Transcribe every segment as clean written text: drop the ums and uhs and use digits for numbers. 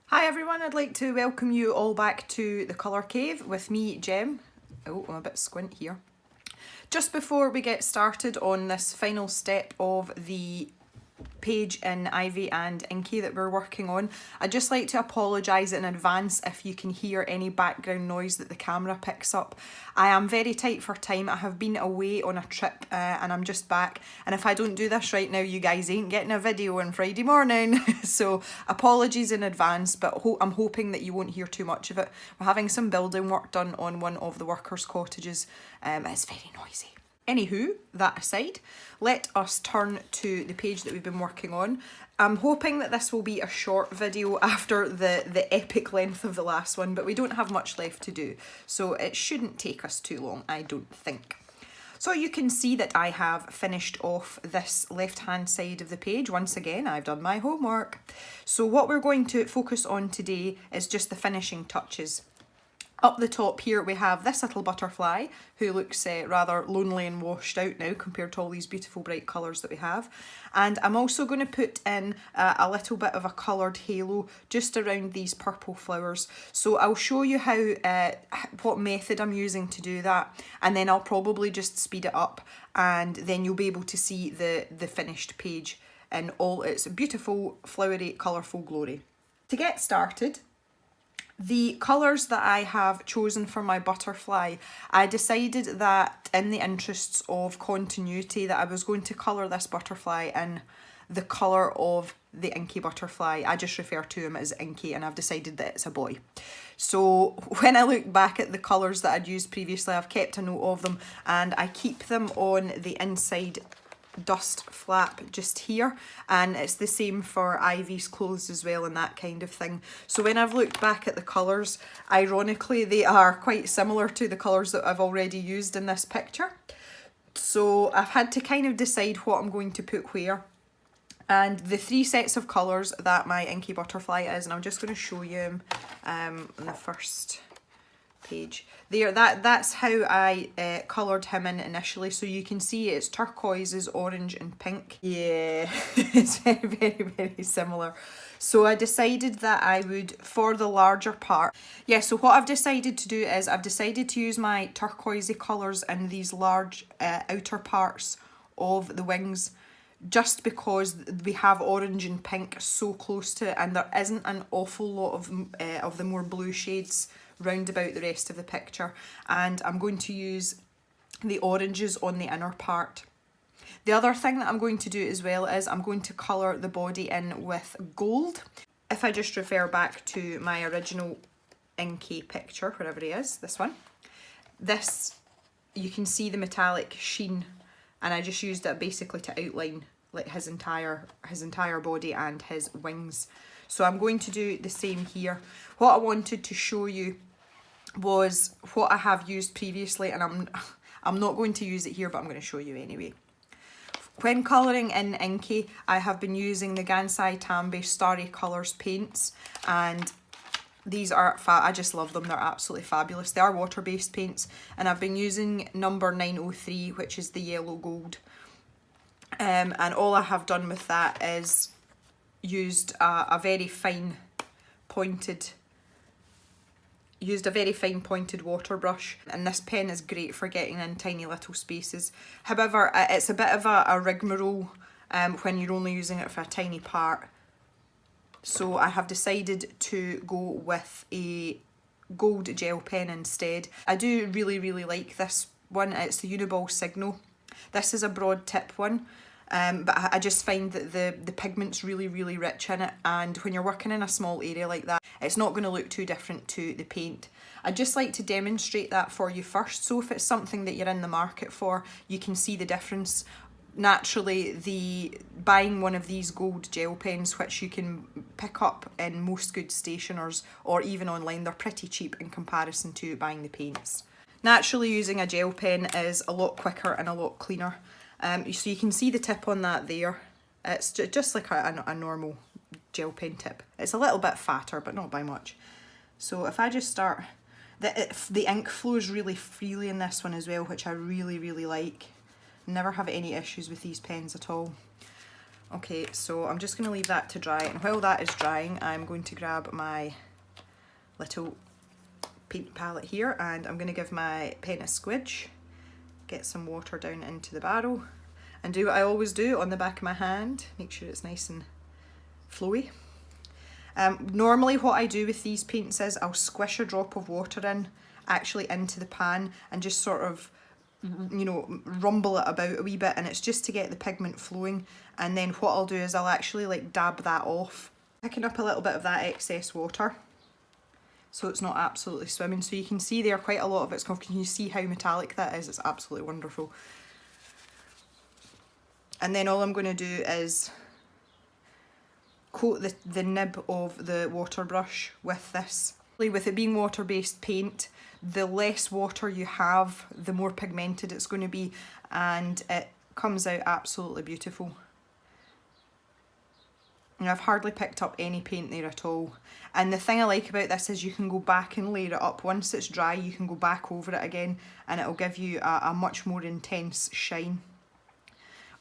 Hi everyone, I'd like to welcome you all back to the Colour Cave with me, Jem. Oh, I'm a bit squint here. Just before we get started on this final step of the page in Ivy and Inky that we're working on, I'd just like to apologise in advance if you can hear any background noise that the camera picks up. I am very tight for time. I have been away on a trip and I'm just back, and if I don't do this right now, you guys ain't getting a video on Friday morning. So apologies in advance, but I'm hoping that you won't hear too much of it. We're having some building work done on one of the workers' cottages. It's very noisy. Anywho, that aside, let us turn to the page that we've been working on. I'm hoping that this will be a short video after the epic length of the last one, but we don't have much left to do, so it shouldn't take us too long, I don't think. So you can see that I have finished off this left-hand side of the page. Once again, I've done my homework. So what we're going to focus on today is just the finishing touches. Up the top here we have this little butterfly who looks rather lonely and washed out now compared to all these beautiful bright colours that we have. And I'm also going to put in a little bit of a coloured halo just around these purple flowers. So I'll show you what method I'm using to do that, and then I'll probably just speed it up, and then you'll be able to see the finished page in all its beautiful, flowery, colourful glory. To get started, the colours that I have chosen for my butterfly, I decided that in the interests of continuity that I was going to colour this butterfly in the colour of the Inky butterfly. I just refer to him as Inky, and I've decided that it's a boy. So when I look back at the colours that I'd used previously, I've kept a note of them and I keep them on the inside dust flap just here, and it's the same for Ivy's clothes as well and that kind of thing. So when I've looked back at the colours, ironically they are quite similar to the colours that I've already used in this picture. So I've had to kind of decide what I'm going to put where. And the three sets of colours that my Inky butterfly is, and I'm just going to show you on the first page there, that's how I coloured him in initially. So you can see it's turquoises, orange and pink. Yeah, it's very similar. So I decided that I would, for the larger part, so what I've decided to do is I've decided to use my turquoisey colours in these large outer parts of the wings, just because we have orange and pink so close to it, and there isn't an awful lot of the more blue shades round about the rest of the picture. And I'm going to use the oranges on the inner part. The other thing that I'm going to do as well is I'm going to colour the body in with gold. If I just refer back to my original Inky picture, wherever he is, this one, you can see the metallic sheen, and I just used it basically to outline like his entire body and his wings. So I'm going to do the same here. What I wanted to show you was what I have used previously, and I'm not going to use it here, but I'm going to show you anyway. When colouring in Inky, I have been using the Gansai Tambi Starry Colours paints, and these are I just love them. They're absolutely fabulous. They are water-based paints, and I've been using number 903, which is the yellow gold. And all I have done with that is used a very fine pointed water brush, and this pen is great for getting in tiny little spaces. However, it's a bit of a rigmarole when you're only using it for a tiny part. So I have decided to go with a gold gel pen instead. I do really like this one. It's the Uniball Signal. This is a broad tip one. But I just find that the pigment's really rich in it, and when you're working in a small area like that, it's not going to look too different to the paint. I'd just like to demonstrate that for you first, so if it's something that you're in the market for, you can see the difference. Naturally, buying one of these gold gel pens, which you can pick up in most good stationers or even online, they're pretty cheap in comparison to buying the paints. Naturally, using a gel pen is a lot quicker and a lot cleaner. So you can see the tip on that there. It's just like a normal gel pen tip. It's a little bit fatter, but not by much. So if I just start, the ink flows really freely in this one as well, which I really like. Never have any issues with these pens at all. Okay, so I'm just going to leave that to dry, and while that is drying, I'm going to grab my little paint palette here, and I'm going to give my pen a squidge, get some water down into the barrel, and do what I always do on the back of my hand, make sure it's nice and flowy. Normally what I do with these paints is I'll squish a drop of water in, actually into the pan, and just sort of, you know, rumble it about a wee bit, and it's just to get the pigment flowing. And then what I'll do is I'll actually like dab that off, picking up a little bit of that excess water so it's not absolutely swimming. So you can see there quite a lot of it's covered. Can you see how metallic that is? It's absolutely wonderful. And then all I'm going to do is coat the nib of the water brush with this. With it being water-based paint, the less water you have, the more pigmented it's going to be, and it comes out absolutely beautiful. And I've hardly picked up any paint there at all. And the thing I like about this is you can go back and layer it up. Once it's dry, you can go back over it again, and it'll give you a much more intense shine.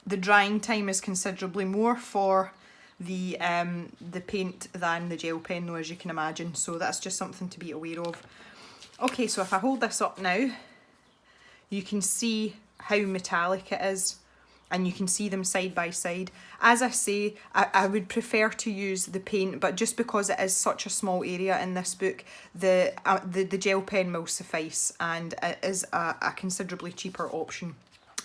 The drying time is considerably more for the paint than the gel pen though, as you can imagine, so that's just something to be aware of. Okay, so if I hold this up now, you can see how metallic it is, and you can see them side by side. As I say, I would prefer to use the paint, but just because it is such a small area in this book, the gel pen will suffice, and it is a considerably cheaper option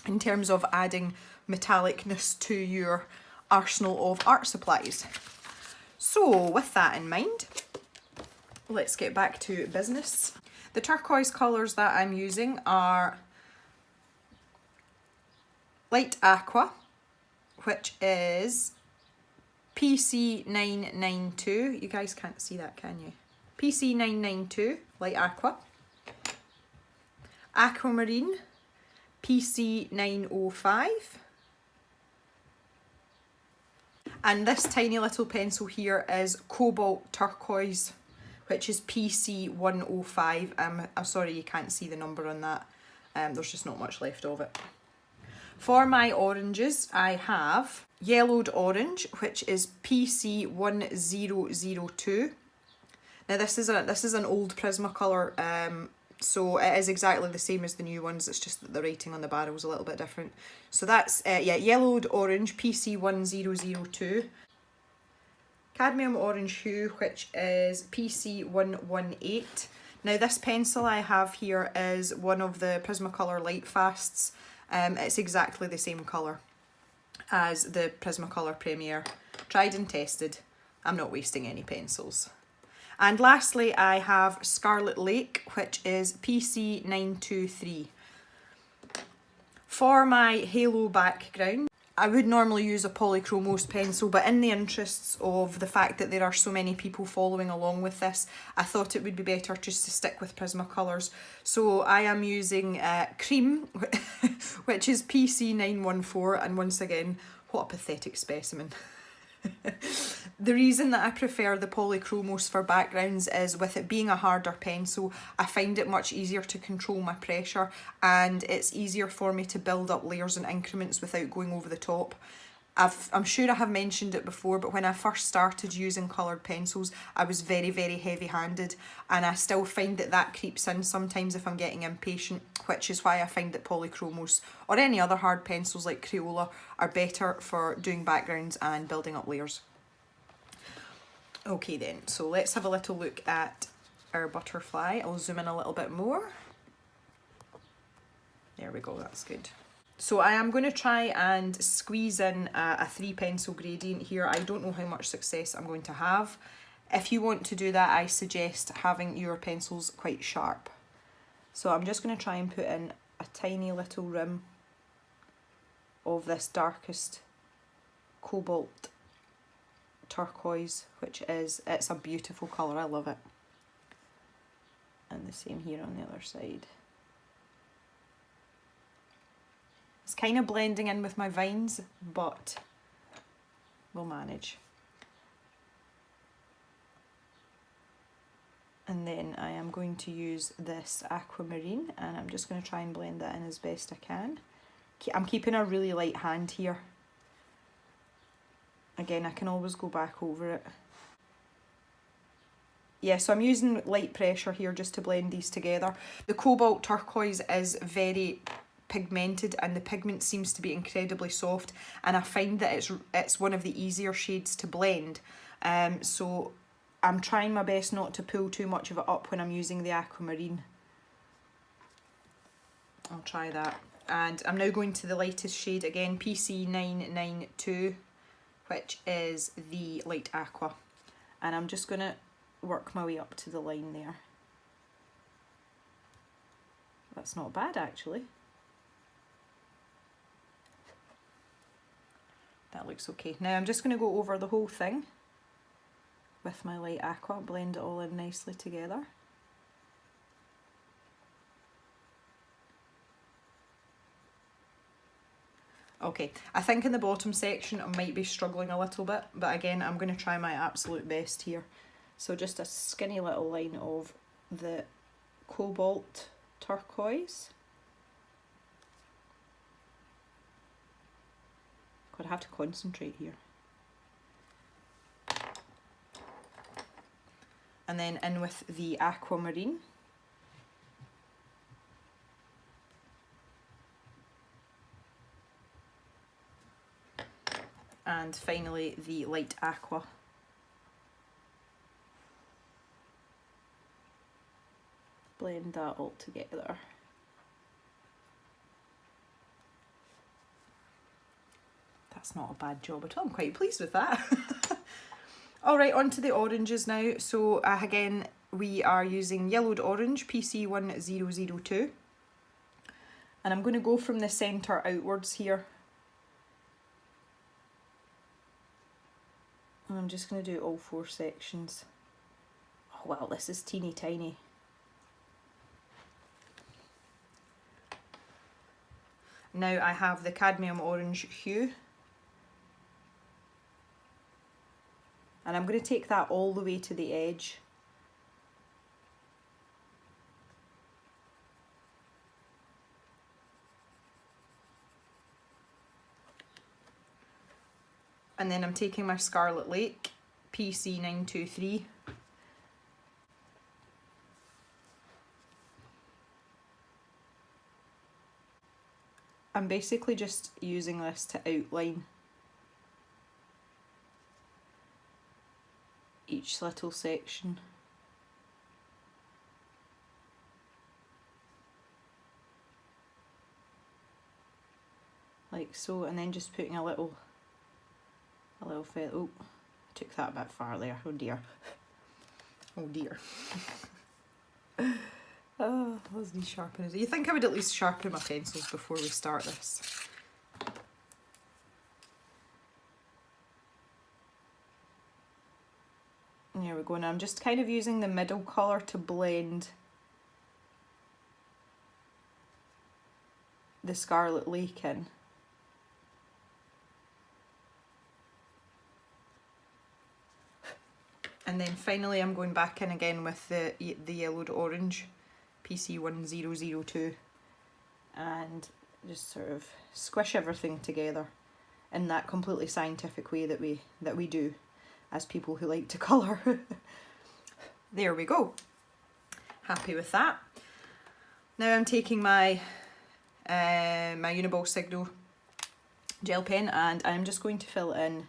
in terms of adding metallicness to your arsenal of art supplies. So with that in mind, let's get back to business. The turquoise colours that I'm using are light aqua, which is PC992. You guys can't see that, can you? PC992, light aqua. Aquamarine, PC905. And this tiny little pencil here is Cobalt Turquoise, which is PC105. I'm sorry you can't see the number on that. There's just not much left of it. For my oranges, I have Yellowed Orange, which is PC1002. Now this is an old Prismacolor, so it is exactly the same as the new ones, it's just that the writing on the barrel is a little bit different. So that's, yeah, Yellowed Orange, PC1002. Cadmium Orange Hue, which is PC118. Now this pencil I have here is one of the Prismacolor Light Fasts. It's exactly the same colour as the Prismacolor Premier. Tried and tested. I'm not wasting any pencils. And lastly, I have Scarlet Lake, which is PC923. For my halo background, I would normally use a Polychromos pencil, but in the interests of the fact that there are so many people following along with this, I thought it would be better just to stick with Prismacolors. So I am using Cream, which is PC914, and once again, what a pathetic specimen. The reason that I prefer the Polychromos for backgrounds is with it being a harder pencil, I find it much easier to control my pressure, and it's easier for me to build up layers and increments without going over the top. I'm sure I have mentioned it before, but when I first started using coloured pencils, I was very, very heavy-handed, and I still find that creeps in sometimes if I'm getting impatient, which is why I find that Polychromos or any other hard pencils like Crayola are better for doing backgrounds and building up layers. Okay then, so let's have a little look at our butterfly. I'll zoom in a little bit more. There we go, that's good. So I am going to try and squeeze in a 3 pencil gradient here. I don't know how much success I'm going to have. If you want to do that, I suggest having your pencils quite sharp. So I'm just going to try and put in a tiny little rim of this darkest cobalt turquoise, which is, it's a beautiful colour, I love it. And the same here on the other side. It's kind of blending in with my vines, but we'll manage. And then I am going to use this aquamarine, and I'm just going to try and blend that in as best I can. I'm keeping a really light hand here. Again, I can always go back over it. Yeah, so I'm using light pressure here just to blend these together. The cobalt turquoise is very pigmented and the pigment seems to be incredibly soft, and I find that it's one of the easier shades to blend. So I'm trying my best not to pull too much of it up when I'm using the aquamarine. I'll try that. And I'm now going to the lightest shade again, PC992, which is the light aqua. And I'm just going to work my way up to the line there. That's not bad actually. That looks okay. Now I'm just going to go over the whole thing with my light aqua, blend it all in nicely together. Okay, I think in the bottom section I might be struggling a little bit, but again I'm going to try my absolute best here. So just a skinny little line of the cobalt turquoise. God, I have to concentrate here. And then in with the aquamarine. And finally the light aqua. Blend that all together. That's not a bad job at all, I'm quite pleased with that. Alright, on to the oranges now. So again, we are using yellowed orange, PC1002. And I'm going to go from the centre outwards here. And I'm just going to do all 4 sections. Oh wow, this is teeny tiny. Now I have the cadmium orange hue. And I'm going to take that all the way to the edge. And then I'm taking my Scarlet Lake, PC923. I'm basically just using this to outline each little section. Like so, and then just putting a little feather. Oh, I took that a bit far there. Oh dear. Oh dear. Oh, those these sharpeners. You think I would at least sharpen my pencils before we start this? And here we go. Now I'm just kind of using the middle colour to blend the Scarlet Lake in. And then finally I'm going back in again with the yellowed orange, PC1002, and just sort of squish everything together in that completely scientific way that we do as people who like to colour. There we go. Happy with that. Now I'm taking my my Uniball Signal gel pen and I'm just going to fill in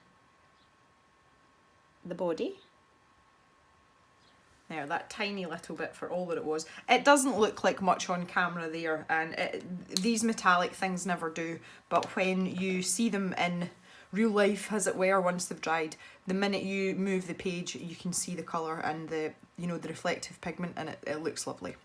the body. There, that tiny little bit for all that it was. It doesn't look like much on camera there, and these metallic things never do, but when you see them in real life, as it were, once they've dried, the minute you move the page, you can see the colour and the, you know, the reflective pigment, and it looks lovely.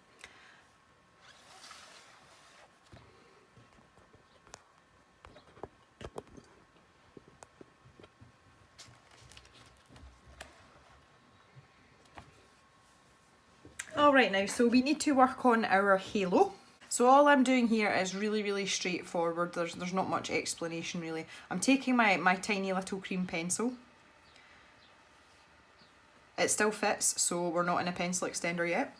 Alright now, so we need to work on our halo. So all I'm doing here is really straightforward. There's not much explanation really. I'm taking my tiny little cream pencil. It still fits, so we're not in a pencil extender yet.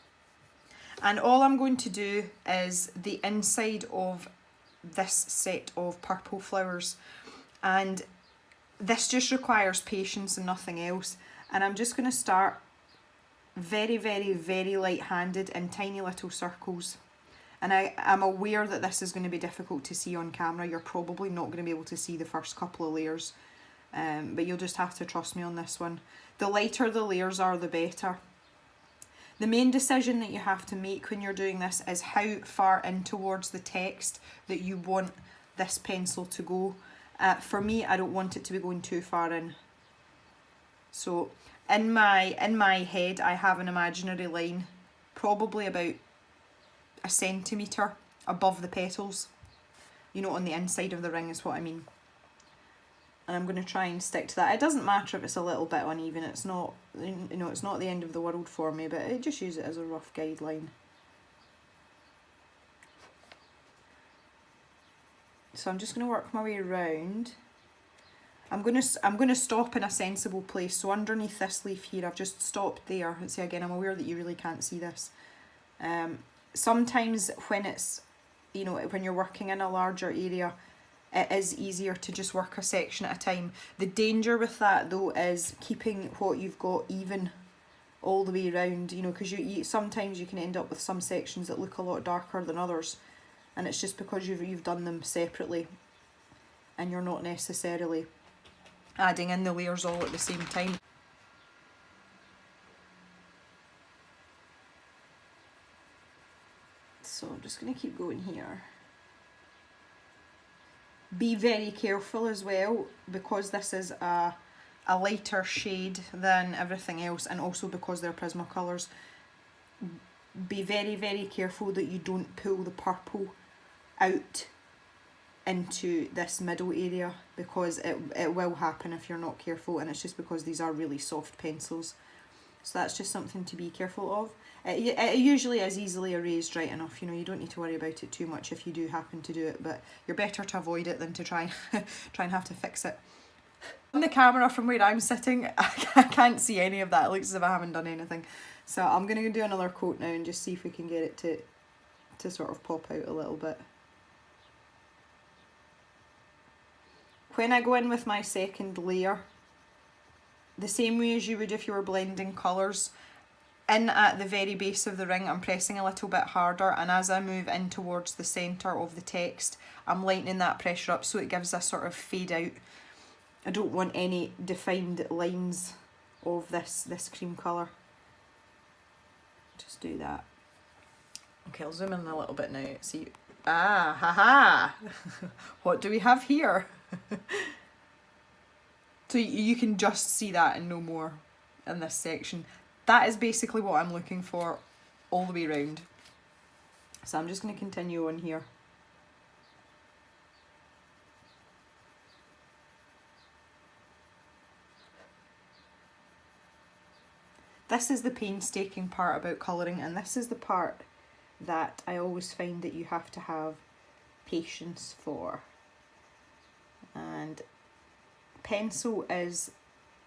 And all I'm going to do is the inside of this set of purple flowers. And This just requires patience and nothing else. And I'm just going to start very, very, very light-handed in tiny little circles. And I'm aware that this is going to be difficult to see on camera. You're probably not going to be able to see the first couple of layers. But you'll just have to trust me on this one. The lighter the layers are, the better. The main decision that you have to make when you're doing this is how far in towards the text that you want this pencil to go. For me, I don't want it to be going too far in. So in my head, I have an imaginary line, probably about 1 centimetre above the petals. You know, on the inside of the ring is what I mean. And I'm going to try and stick to that. It doesn't matter if it's a little bit uneven. It's not, you know, it's not the end of the world for me, but I just use it as a rough guideline. So I'm just going to work my way around. I'm going to stop in a sensible place. So underneath this leaf here, I've just stopped there. And see, again, I'm aware that you really can't see this. Sometimes when it's, you know, when you're working in a larger area, it is easier to just work a section at a time. The danger with that though is keeping what you've got even all the way around, you know, because sometimes you can end up with some sections that look a lot darker than others, and it's just because you've done them separately and you're not necessarily adding in the layers all at the same time. So I'm just going to keep going here. Be very careful as well, because this is a lighter shade than everything else, and also because they're Prismacolors. Be very, very careful that you don't pull the purple out into this middle area, because it will happen if you're not careful, and it's just because these are really soft pencils. So that's just something to be careful of. It usually is easily erased right enough, you know, you don't need to worry about it too much if you do happen to do it, but you're better to avoid it than to try and have to fix it. On the camera from where I'm sitting, I can't see any of that. It looks as if I haven't done anything. So I'm going to do another coat now and just see if we can get it to sort of pop out a little bit. When I go in with my second layer, the same way as you would if you were blending colours, in at the very base of the ring I'm pressing a little bit harder, and as I move in towards the centre of the text I'm lightening that pressure up so it gives a sort of fade out. I don't want any defined lines of this cream colour. Just do that. Okay, I'll zoom in a little bit now. See, haha! What do we have here? So you can just see that and no more in this section. That is basically what I'm looking for all the way around. So I'm just going to continue on here. This is the painstaking part about colouring, and this is the part that I always find that you have to have patience for. And pencil is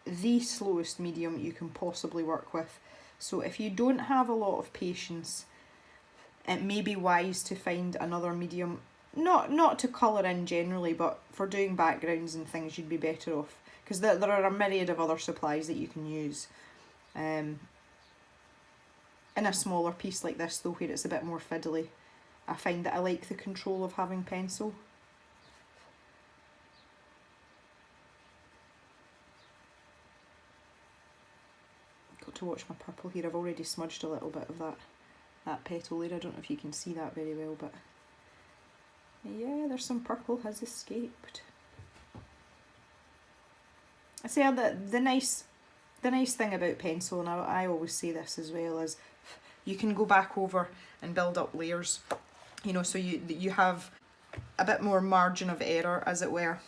the slowest medium you can possibly work with. So if you don't have a lot of patience, it may be wise to find another medium, not to colour in generally, but for doing backgrounds and things you'd be better off, because there are a myriad of other supplies that you can use. In a smaller piece like this though, where it's a bit more fiddly, I find that I like the control of having pencil. Got to watch my purple here. I've already smudged a little bit of that petal there. I don't know if you can see that very well, but yeah, there's some purple has escaped. I say the nice thing about pencil, and I always say this as well, is you can go back over and build up layers, you know, so you have a bit more margin of error, as it were.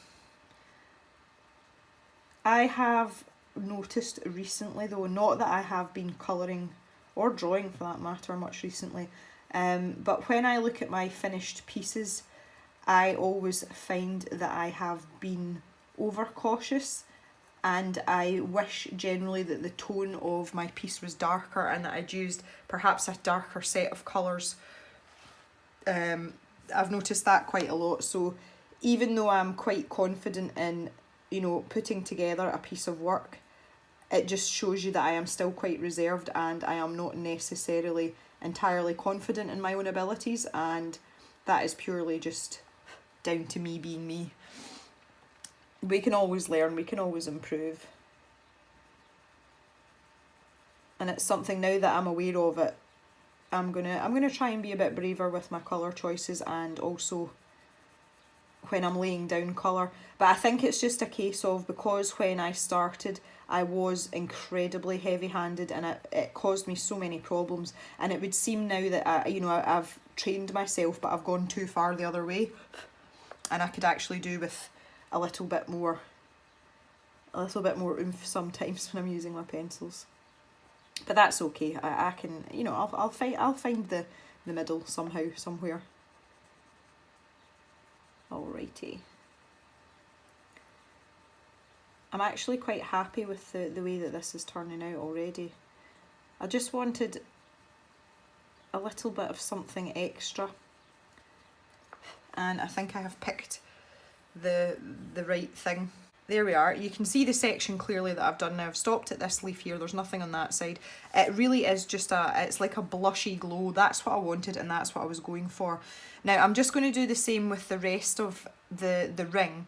I have noticed recently though, not that I have been colouring or drawing for that matter much recently, but when I look at my finished pieces, I always find that I have been overcautious, and I wish generally that the tone of my piece was darker and that I'd used perhaps a darker set of colours. I've noticed that quite a lot, so even though I'm quite confident in you know, putting together a piece of work, it just shows you that I am still quite reserved and I am not necessarily entirely confident in my own abilities, and that is purely just down to me being me. We can always learn, we can always improve. And it's something now that I'm aware of it, I'm gonna try and be a bit braver with my colour choices, and also when I'm laying down colour. But I think it's just a case of, because when I started I was incredibly heavy-handed and it caused me so many problems, and it would seem now that I've trained myself, but I've gone too far the other way, and I could actually do with a little bit more oomph sometimes when I'm using my pencils. But that's okay. I can, you know, I'll find the middle somehow, somewhere. Alrighty. I'm actually quite happy with the way that this is turning out already. I just wanted a little bit of something extra, and I think I have picked the right thing. There we are. You can see the section clearly that I've done now. I've stopped at this leaf here. There's nothing on that side. It really is just it's like a blushy glow. That's what I wanted, and that's what I was going for. Now I'm just going to do the same with the rest of the ring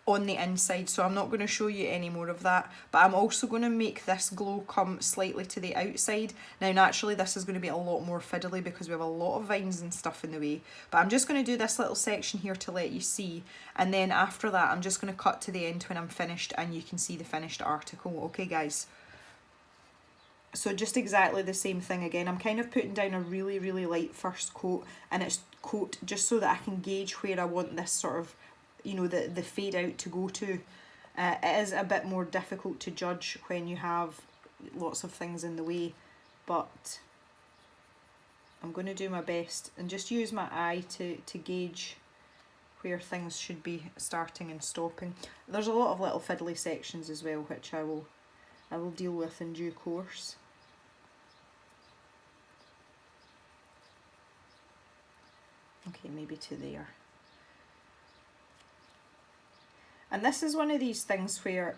on the inside, so I'm not going to show you any more of that, but I'm also going to make this glow come slightly to the outside. Now naturally this is going to be a lot more fiddly because we have a lot of vines and stuff in the way, but I'm just going to do this little section here to let you see, and then after that I'm just going to cut to the end when I'm finished and you can see the finished article. Okay guys, so just exactly the same thing again. I'm kind of putting down a really light first coat, and it's coat just so that I can gauge where I want this sort of, you know, the fade out to go to. It is a bit more difficult to judge when you have lots of things in the way, but I'm going to do my best and just use my eye to gauge where things should be starting and stopping. There's a lot of little fiddly sections as well, which I will deal with in due course. Okay, maybe to there. And this is one of these things where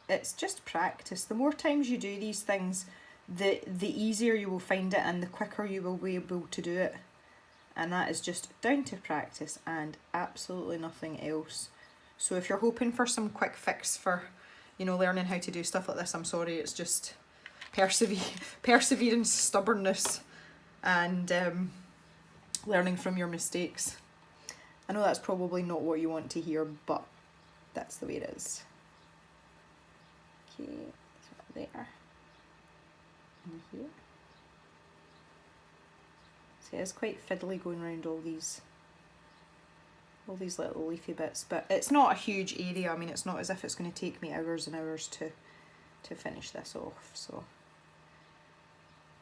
it's just practice. The more times you do these things, the easier you will find it and the quicker you will be able to do it. And that is just down to practice and absolutely nothing else. So if you're hoping for some quick fix for, you know, learning how to do stuff like this, I'm sorry, it's just perseverance, stubbornness, and learning from your mistakes. I know that's probably not what you want to hear, but that's the way it is. Okay, so there and here. See, it's quite fiddly going around all these little leafy bits, but it's not a huge area. I mean, it's not as if it's going to take me hours and hours to finish this off, so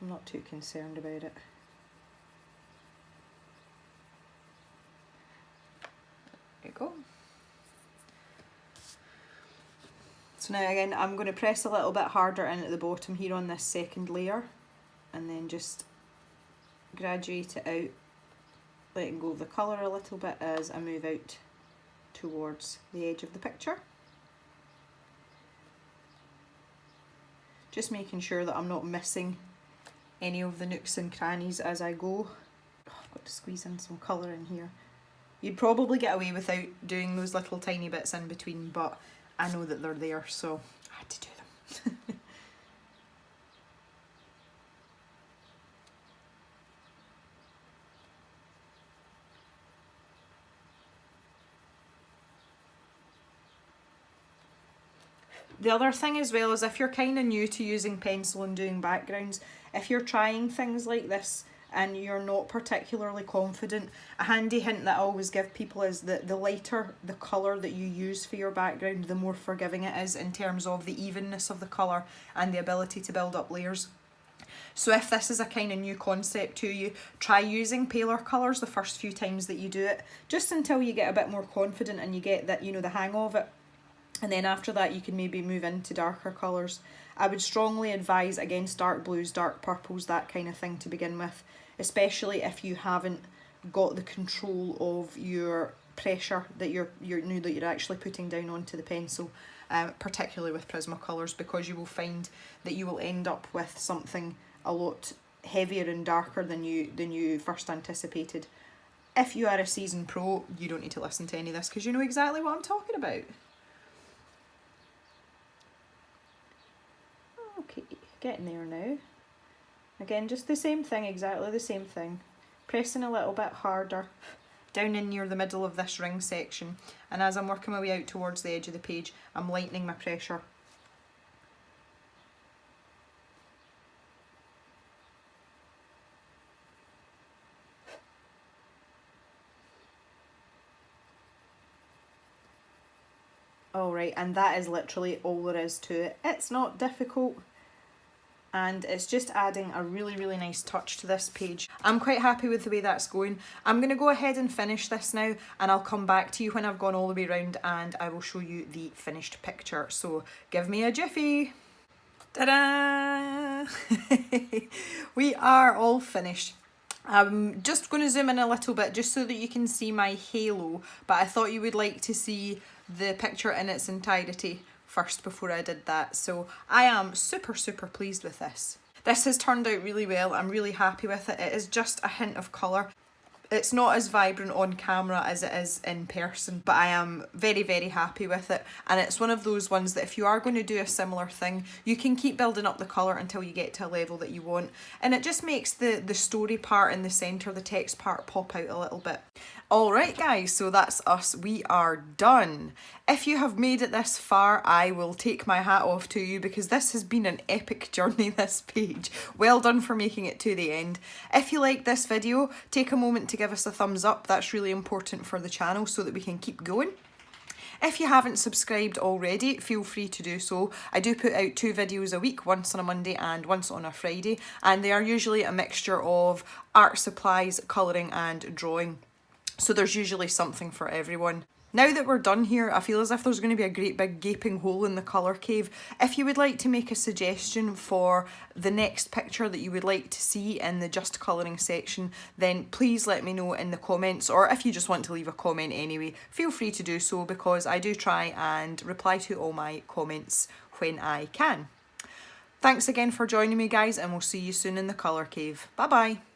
I'm not too concerned about it. There you go. So now again, I'm going to press a little bit harder in at the bottom here on this second layer, and then just graduate it out, letting go of the colour a little bit as I move out towards the edge of the picture. Just making sure that I'm not missing any of the nooks and crannies as I go. Oh, I've got to squeeze in some colour in here. You'd probably get away without doing those little tiny bits in between, but I know that they're there, so I had to do them. The other thing as well is, if you're kind of new to using pencil and doing backgrounds, if you're trying things like this and you're not particularly confident, a handy hint that I always give people is that the lighter the colour that you use for your background, the more forgiving it is in terms of the evenness of the colour and the ability to build up layers. So if this is a kind of new concept to you, try using paler colours the first few times that you do it, just until you get a bit more confident and you get that, you know, the hang of it. And then after that you can maybe move into darker colours. I would strongly advise against dark blues, dark purples, that kind of thing to begin with, especially if you haven't got the control of your pressure that you're actually putting down onto the pencil, particularly with Prismacolors, because you will find that you will end up with something a lot heavier and darker than you first anticipated. If you are a seasoned pro, you don't need to listen to any of this because you know exactly what I'm talking about. Okay, getting there now. Again, just the same thing, exactly the same thing. Pressing a little bit harder down in near the middle of this ring section, and as I'm working my way out towards the edge of the page, I'm lightening my pressure. Alright, and that is literally all there is to it. It's not difficult, and it's just adding a really, really nice touch to this page. I'm quite happy with the way that's going. I'm going to go ahead and finish this now, and I'll come back to you when I've gone all the way around and I will show you the finished picture. So give me a jiffy. Ta-da! We are all finished. I'm just going to zoom in a little bit just so that you can see my halo, but I thought you would like to see the picture in its entirety first before I did that. So I am super, super pleased with this. This has turned out really well. I'm really happy with it. It is just a hint of colour. It's not as vibrant on camera as it is in person, but I am very, very happy with it. And it's one of those ones that if you are going to do a similar thing, you can keep building up the colour until you get to a level that you want. And it just makes the story part in the centre, the text part, pop out a little bit. Alright guys, so that's us. We are done. If you have made it this far, I will take my hat off to you because this has been an epic journey, this page. Well done for making it to the end. If you like this video, take a moment to give us a thumbs up. That's really important for the channel so that we can keep going. If you haven't subscribed already, feel free to do so. I do put out 2 videos a week, once on a Monday and once on a Friday, and they are usually a mixture of art supplies, colouring and drawing. So there's usually something for everyone. Now that we're done here, I feel as if there's going to be a great big gaping hole in the colour cave. If you would like to make a suggestion for the next picture that you would like to see in the just colouring section, then please let me know in the comments, or if you just want to leave a comment anyway, feel free to do so because I do try and reply to all my comments when I can. Thanks again for joining me guys, and we'll see you soon in the colour cave. Bye bye!